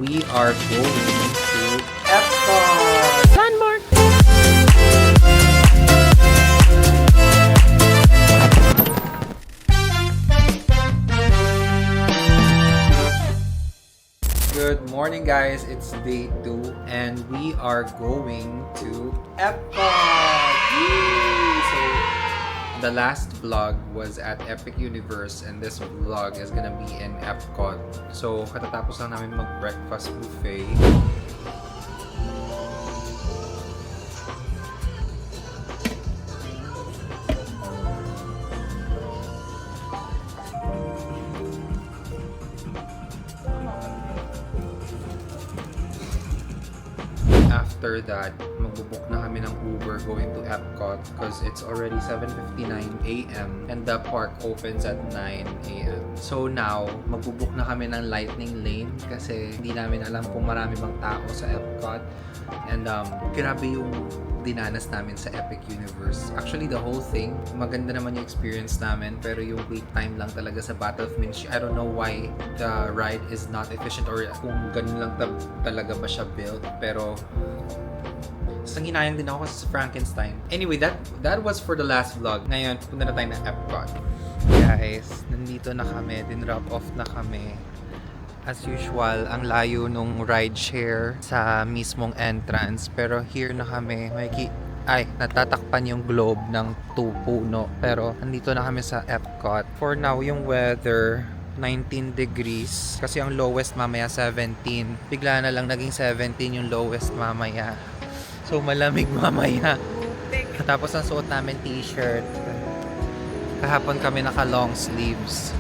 We are going to Epcot! Landmark! Good morning guys, it's day 2 and we are going to Epcot! Yay! So, the last vlog was at Epic Universe and this vlog is gonna be in Epcot. So, katatapos lang namin mag-breakfast buffet. After that, magbubook na kami ng Uber going to Epcot because it's already 7:59 a.m. and the park opens at 9 a.m. So now, magbubook na kami ng Lightning Lane kasi hindi namin alam kung marami bang tao sa Epcot. And grabe yung dinanas namin sa Epic Universe. Actually, the whole thing, maganda naman yung experience namin, pero yung wait time lang talaga sa Battle of Minchi. I don't know why the ride is not efficient or kung ganun lang talaga ba siya built. Pero sanginayang din ako kasi sa Frankenstein. Anyway, that was for the last vlog. Ngayon, punta na tayo ng Epcot. Guys, nandito na kami. Din-drop off na kami. As usual, ang layo nung rideshare sa mismong entrance. Pero here na kami. Natatakpan yung globe ng puno. Pero nandito na kami sa Epcot. For now, yung weather 19 degrees. Kasi ang lowest mamaya 17. Bigla na lang naging 17 yung lowest mamaya. So malamig mamaya. Tapos ang suot namin t-shirt. Kahapon kami naka long sleeves.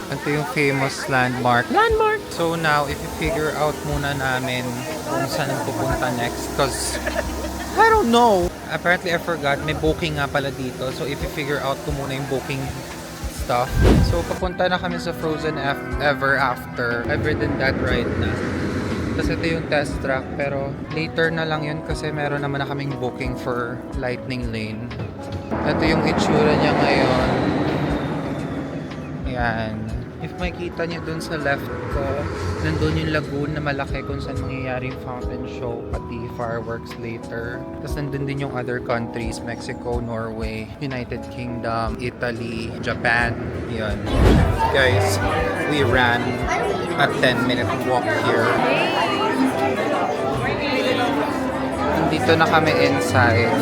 Ito yung famous landmark. So now, if you figure out muna namin kung saan pupunta next. Because, I don't know. Apparently, I forgot. May booking nga pala dito. So, if you figure out ko muna yung booking stuff. So, papunta na kami sa Frozen Ever After. I've ridden that ride na. Tapos ito yung test track. Pero, later na lang yun kasi meron naman na kaming booking for Lightning Lane. Ito yung itsura niya ngayon. Yan. If makita niyo dun sa left ko, nandun yung lagoon na malaki kung saan mangyayari yung fountain show, pati fireworks later. Tapos nandun din yung other countries, Mexico, Norway, United Kingdom, Italy, Japan. Yun. Guys, we ran a 10-minute walk here. Nandito na kami inside.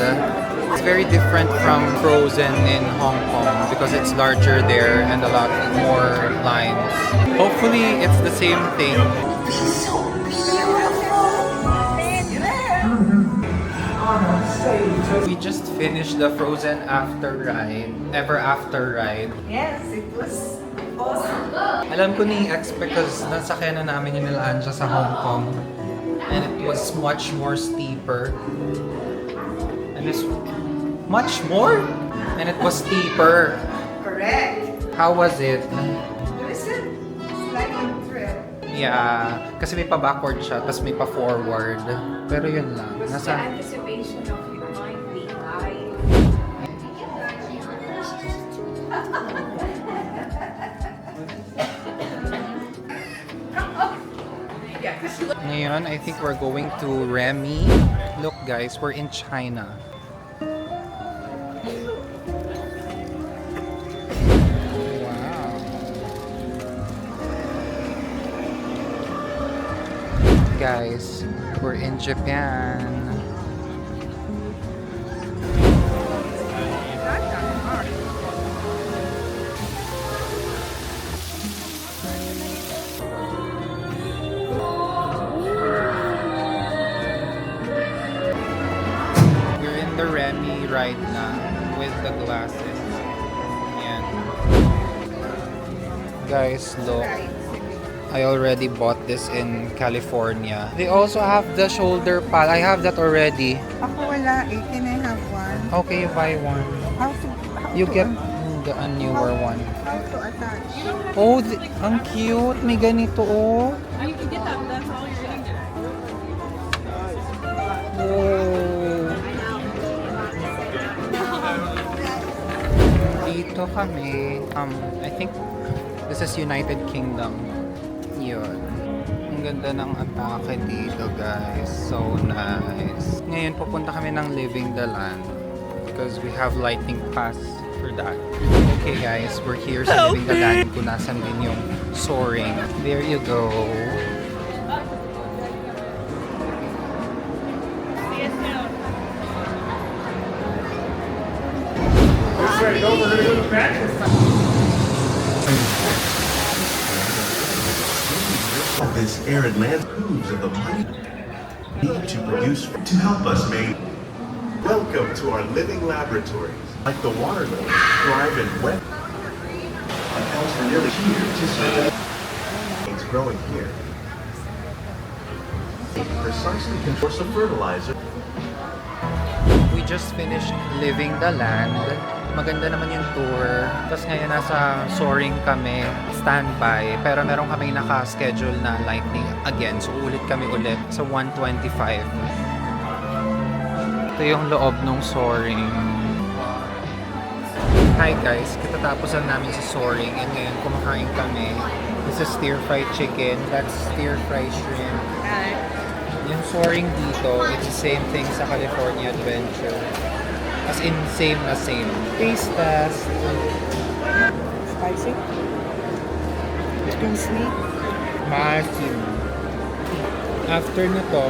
It's very different from Frozen in Hong Kong because it's larger there and a lot more lines. Hopefully, it's the same thing. We just finished the Frozen Ever After ride. Yes, it was awesome. Alam ko ni-expect because nasakyan na namin yung nilaan siya sa Hong Kong. And it was much more steeper. And it's much more? And it was steeper. Correct. How was it? Listen, it's like a thrill. Yeah, kasi may pa-backward siya, tapos may pa-forward. Pero yun lang. It was the Nasa... anticipation of your mind being high. Ngayon, I think we're going to Remy. Look guys, we're in China. Wow. Guys, we're in Japan. We're in the Remy right now with the glasses. Yan. Guys, look. I already bought this in California. They also have the shoulder pad. I have that already. Ako wala, 18 I have one. Okay, you buy one. How You to get a newer one. How to attach? Oh, ang cute. May ganito, oh. You can get that, that's all you're gonna get. Oh. Dito kami. I think this is United Kingdom. Yun. Ang ganda ng atake dito, guys. So nice. Ngayon, pupunta kami ng Living the Land because we have lighting pass for that. Okay, guys. We're here sa Living the Land kung nasan din yung soaring. There you go. This arid land proves of the mighty need to produce to help us make. Welcome to our living laboratories. Like the water lilies, thrive in wet and else we're nearly here to survive. It's growing here. Precisely controls of fertilizer. We just finished Living the Land. Maganda naman yung tour. Tapos ngayon nasa soaring kami, standby. Pero meron kami naka-schedule na lightning again. So ulit kami ulit sa 125. Ito yung loob ng soaring. Hi guys, katatapos lang namin sa soaring and ngayon kumakain kami. This is stir-fried chicken, that's stir-fried shrimp. Yung soaring dito, it's the same thing sa California Adventure. As in, same na same. Taste test. Spicy? It's been sweet. Maasim. After nito,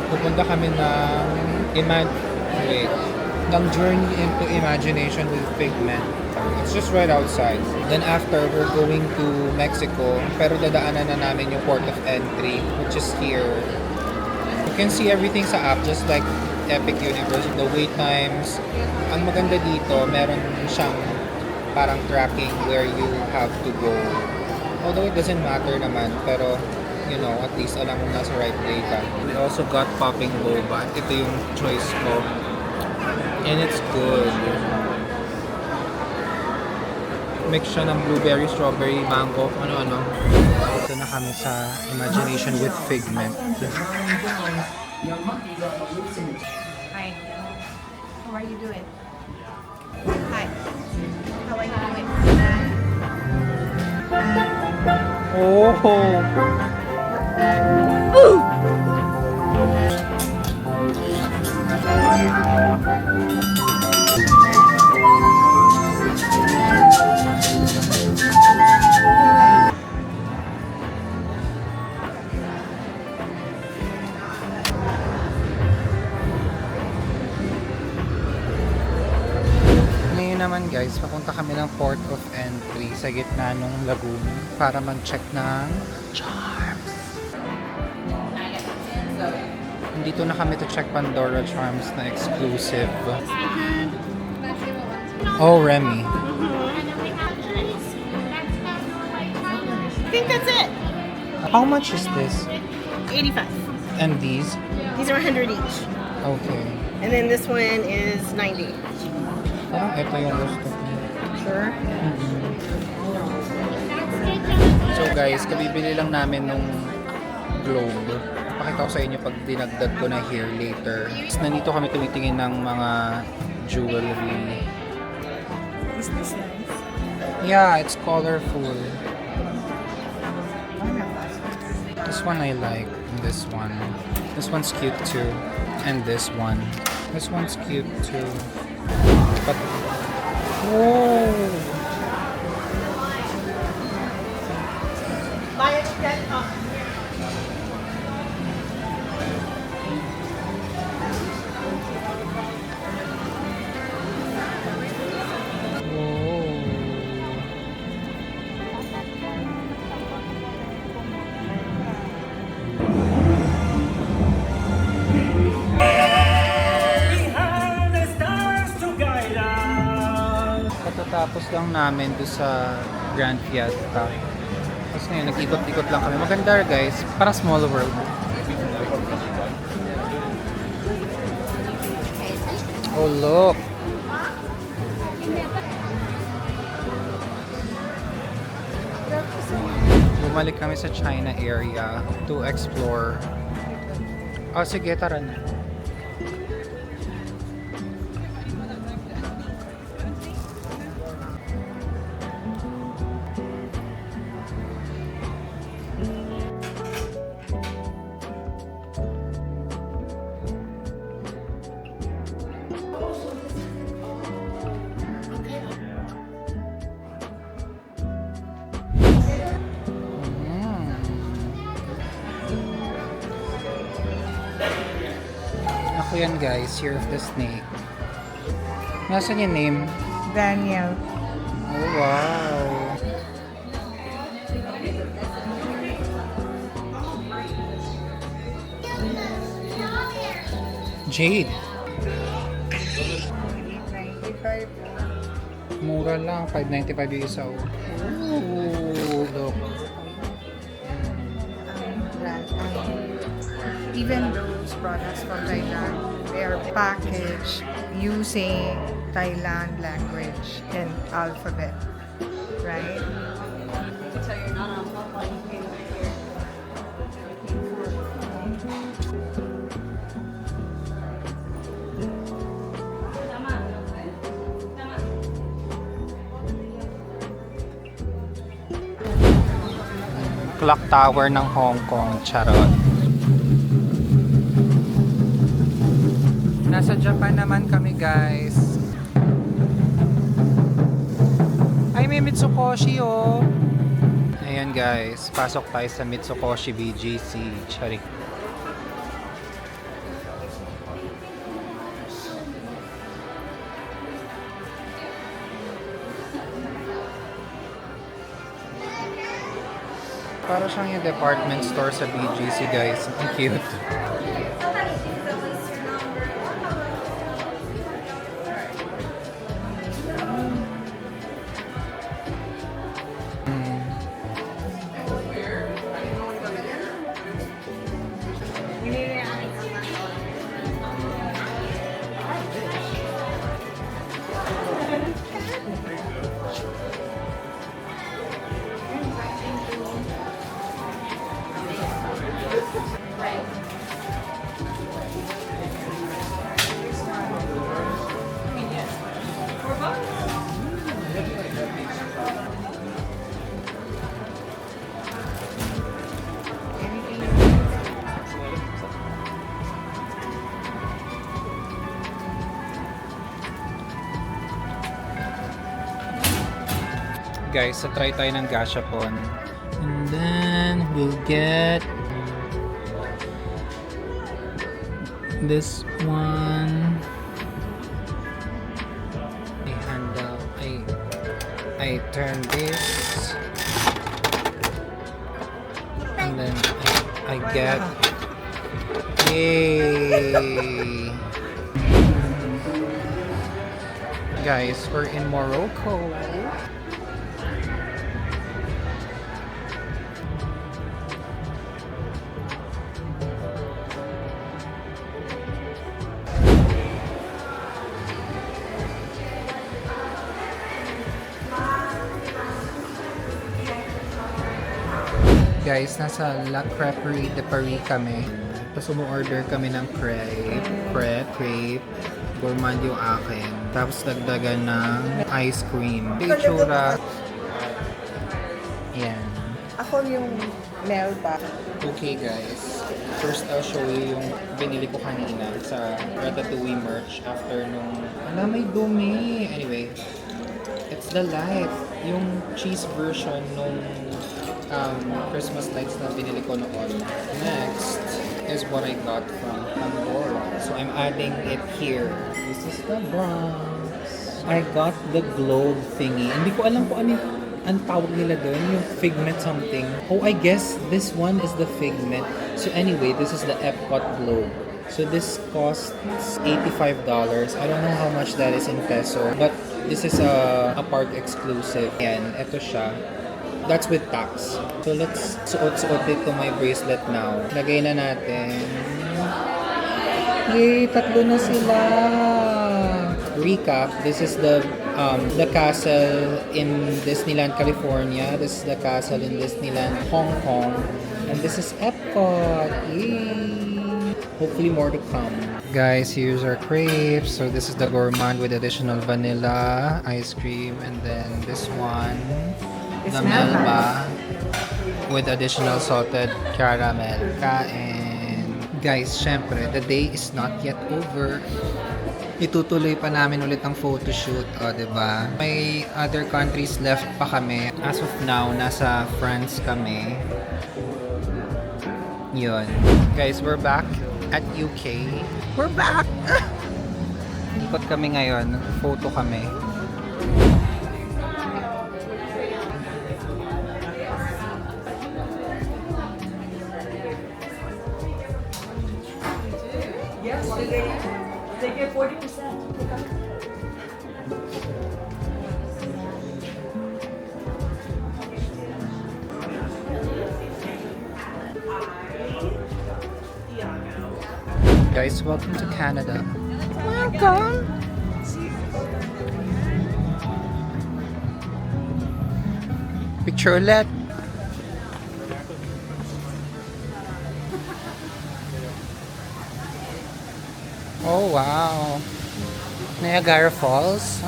pupunta kami ng Journey into Imagination with Figment. It's just right outside. Then after, we're going to Mexico. Pero dadaanan na namin yung port of entry, which is here. You can see everything sa app, just like Epic Universe, the wait times. Ang maganda dito, meron siyang parang tracking where you have to go. Although it doesn't matter naman, pero you know, at least alam mo nasa right way ka. We also got popping boba. Ito yung choice ko. And it's good. Mix siya ng blueberry, strawberry, mango, ano-ano. Ito na kami sa Imagination with Figment. Hi. How are you doing? Hi. How are you doing? Oh! Ngayon naman guys, papunta kami ng port of entry sa gitna ng lagoon para mag-check ng charms. Dito na kami to check Pandora Charms na exclusive. Oh, Remy. I think that's it. How much is this? 85. And these? These are 100 each. Okay. And then this one is 90. Parang ito yung gusto ko. Sure. So guys, kabibili lang namin nung globe. Pakita ko sa inyo pag dinagdag ko na here later. Nandito kami tumitingin ng mga jewelry. Is this nice? Yeah, it's colorful. This one I like. And this one. This one's cute too. And this one. This one's cute too. But whoa! Buy it, get up. Katatapos lang namin doon sa Grand Fiesta. Tapos ngayon, nag-ikot-ikot lang kami. Maganda guys, para small world. Oh look! Bumalik kami sa China area to explore. Oh sige, tara na. yan guys, Year of the Snake. Nasaan yung name? Daniel. Oh, wow. Jade. 895. Mura lang. 595 yung isa. Ooh, look. Even those products from Thailand, they are packaged using Thailand language and alphabet, right? So you're not on top here. Clock Tower ng Hong Kong. Charot. Nasa Japan naman kami guys. Ay, may Mitsukoshi oh. Ayan guys, pasok tayo sa Mitsukoshi BGC. Charik. Para siyang yung department store sa BGC guys. Ang cute. Guys, so try tayo ng gashapon. And then we'll get this one. I handle. I turn this, and then I get. Yay! Guys, we're in Morocco. Guys, nasa La Crêperie de Paris kami. Tapos umu-order kami ng crepe. Gourmand yung akin. Tapos dagdagan ng ice cream. Itsura. Yan. Ako yung Melba. Okay guys. First I'll show you yung binili ko kanina sa Ratatouille merch after nung... Ala, may dumi. Anyway. It's the light. Yung cheese version nung Christmas lights na binili ko noon. Next is what I got from Pandora. So I'm adding it here. This is the bronze. I got the globe thingy. Hindi ko alam kung ano yung ang tawag nila doon, yung figment something. Oh, I guess this one is the figment. So anyway, this is the Epcot globe. So this costs $85. I don't know how much that is in peso, but this is a park exclusive. Yan, ito siya. That's with tax. So let's suot-suot dito my bracelet now. Lagay na natin. Yay! Tatlo na sila! Recap, this is the castle in Disneyland, California. This is the castle in Disneyland, Hong Kong. And this is Epcot. Yay! Hopefully more to come. Guys, here's our crepes. So this is the gourmand with additional vanilla ice cream. And then this one, the Melba with additional salted caramel. Kain. Guys, syempre, the day is not yet over. Itutuloy pa namin ulit ang photoshoot, o, diba? May other countries left pa kami. As of now, nasa France kami. Yun. Guys, we're back at UK. We're back! Ikot kami ngayon. Photo kami. They get 40%. Guys, welcome to Canada. Welcome! Picture ulit. Oh wow. Niagara Falls.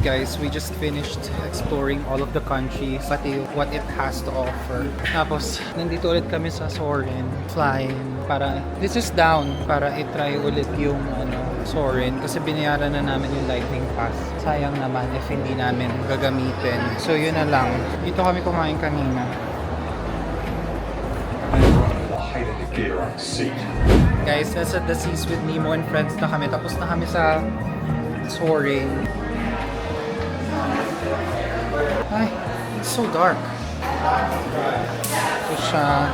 Guys, we just finished exploring all of the country, pati what it has to offer. Tapos, nandito ulit kami sa Soarin, flying, para, this is down, para itry ulit yung Soarin, kasi binayaran na namin yung Lightning Pass. Sayang naman if hindi namin gagamitin. So, yun na lang. Dito kami kumain kanina. Guys, nasa The Seas with Nemo and Friends na kami. Tapos na kami sa Soarin. Ay, it's so dark. Ito siya.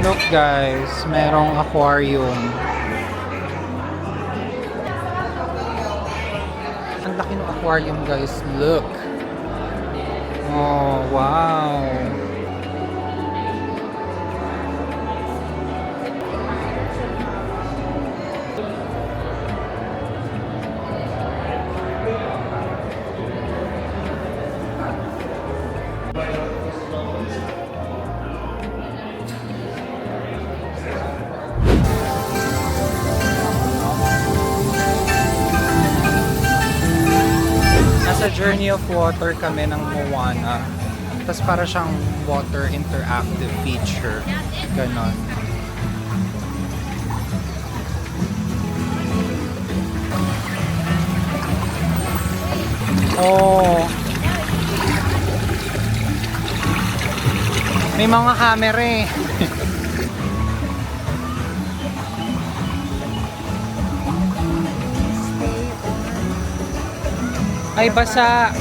Look guys, merong aquarium. Ang laki ng aquarium guys, look. Oh, wow. Nasa Journey of Water kami ng Moana. Tapos para siyang water interactive feature. Ganon. Oh. May mga camera eh. Ay, basa.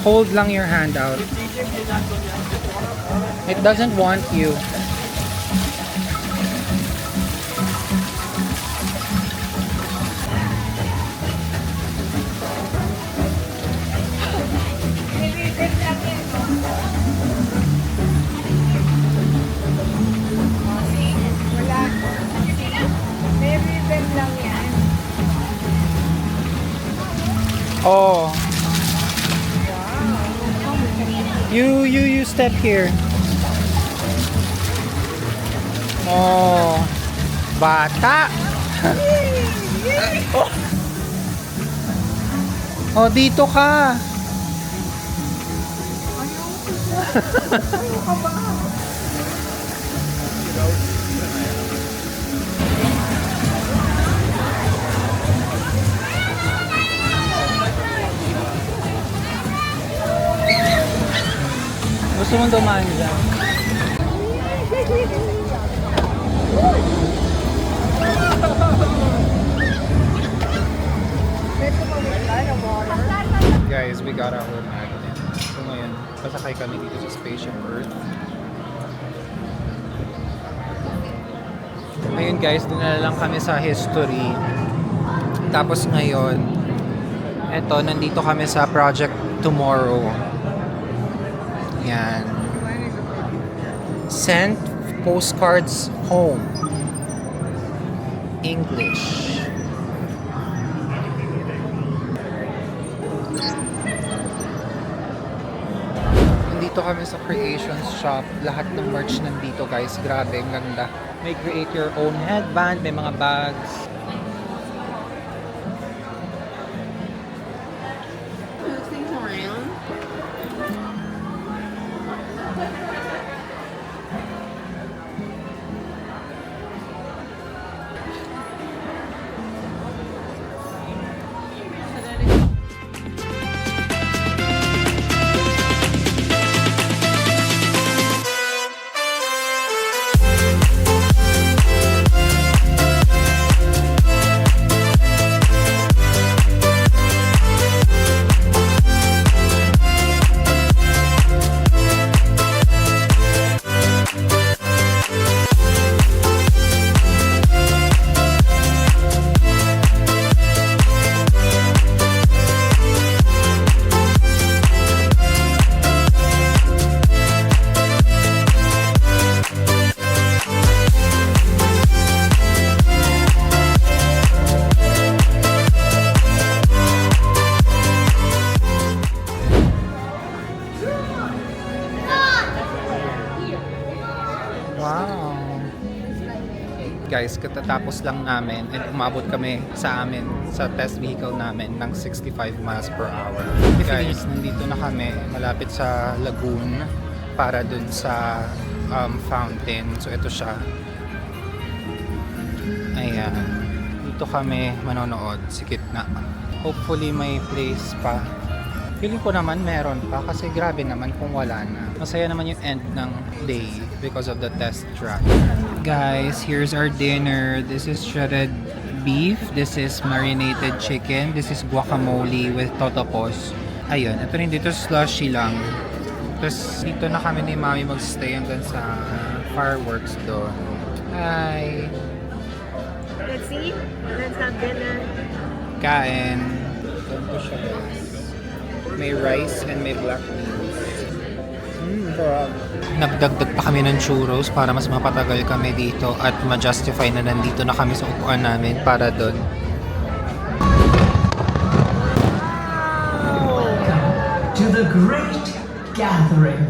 Hold lang your hand out. It doesn't want you. Oh. You step here. Oh. Bata. Oh, dito ka. Gusto mong dumaan dyan? Guys, we got our magnet. So ngayon, pasakay kami dito sa Spaceship Earth. Ayun guys, dinala lang kami sa history. Tapos ngayon, Eto, nandito kami sa Project Tomorrow. Yan. Send postcards home. English. Nandito kami sa Creations Shop. Lahat ng merch nandito, guys. Grabe, ang ganda. May create your own headband, may mga bags. Move things around. Wow! Guys, katatapos lang namin and umabot kami sa amin, sa test vehicle namin ng 65 miles per hour. Guys, nandito na kami malapit sa lagoon para dun sa fountain. So, ito siya. Ayan. Dito kami manonood, sikit na. Hopefully may place pa. Feeling ko naman meron pa kasi grabe naman kung wala na. Masaya naman yung end ng day because of the test track. Guys, here's our dinner. This is shredded beef. This is marinated chicken. This is guacamole with totopos. Ayun, ito rin dito slushy lang. Tapos dito na kami ni Mami magstay hanggang sa fireworks doon. Hi! Let's eat. Let's have dinner. Kain. Doon po siya, guys. May rice and may black beans. Sarap. Nagdagdag pa kami ng churros para mas mapatagal kami dito at ma-justify na nandito na kami sa upuan namin para doon. To the great gathering.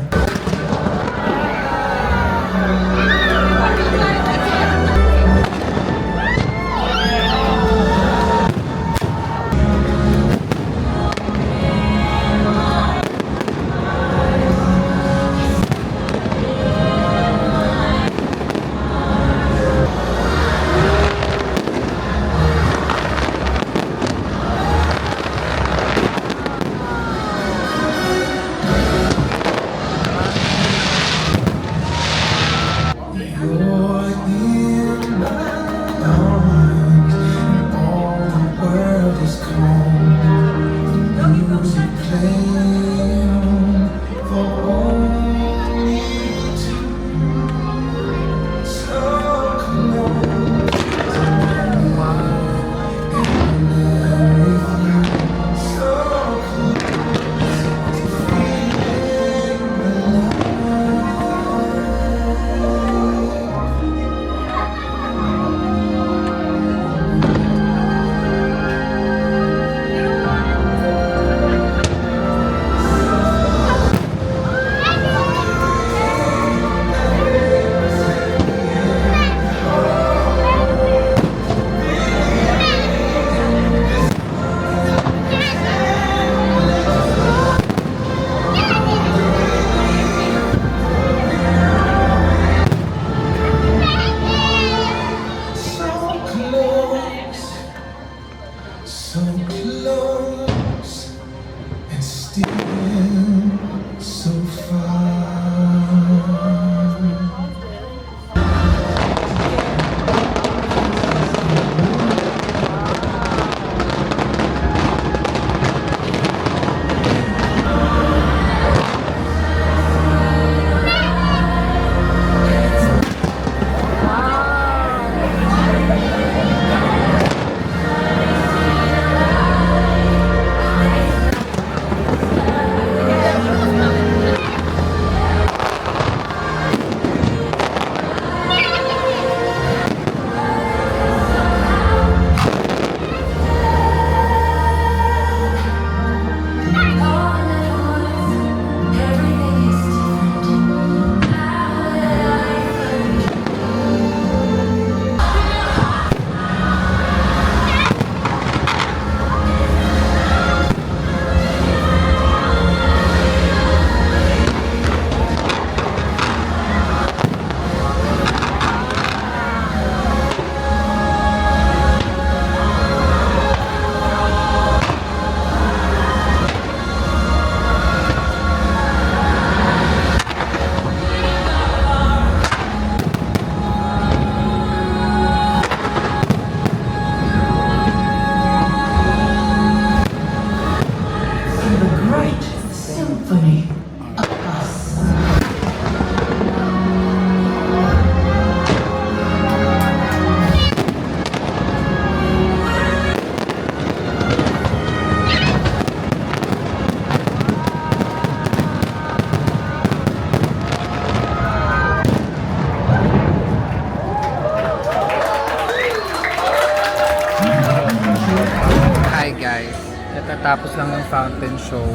Tatapos lang ng fountain show.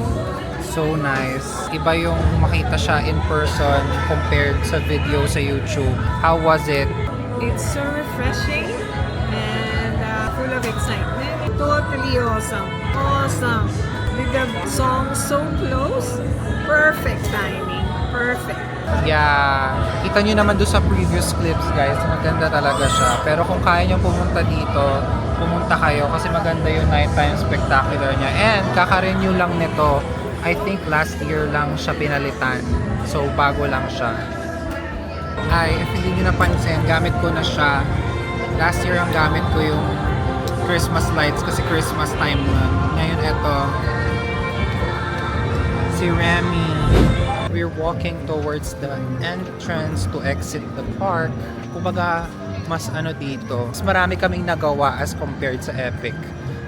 So nice. Iba yung makita siya in person compared sa video sa YouTube. How was it? It's so refreshing and full of excitement. Totally awesome. Awesome. With the song so close, perfect timing. Perfect. Yeah, kita nyo naman doon sa previous clips guys, maganda talaga siya. Pero kung kaya nyo pumunta dito, pumunta kayo kasi maganda yung nighttime spectacular niya. And kaka-renew lang nito, I think last year lang siya pinalitan. So bago lang siya. Ay, if hindi nyo napansin, gamit ko na siya. Last year ang gamit ko yung Christmas lights kasi Christmas time na. Ngayon eto, si Remy. We're walking towards the entrance to exit the park. Kumbaga, mas ano dito, mas marami kaming nagawa as compared sa Epic.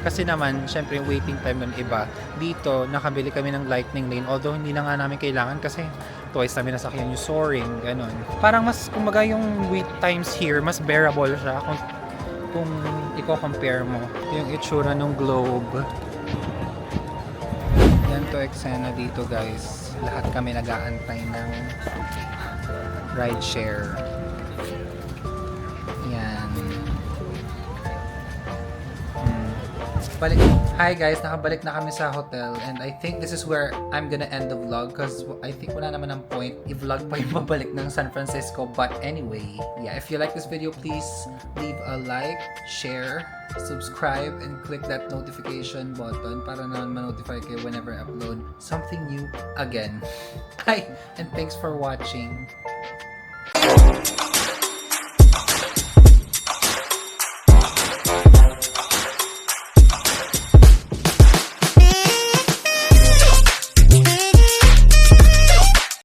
Kasi naman, syempre yung waiting time nun iba. Dito, nakabili kami ng lightning lane. Although hindi na nga namin kailangan kasi twice namin nasakyan yung soaring, ganun. Parang mas, kumbaga yung wait times here, mas bearable siya kung i-compare mo. Yung itsura ng globe. Yan to eksena dito guys. Lahat kami nag-aantay ng rideshare. Yan. Balik. Hi guys, nakabalik na kami sa hotel and I think this is where I'm gonna end the vlog because I think wala naman ang point i-vlog pa yung babalik ng San Francisco. But anyway, yeah, if you like this video, please leave a like, share, subscribe, and click that notification button para naman ma-notify kayo whenever I upload something new again. Hi, and thanks for watching.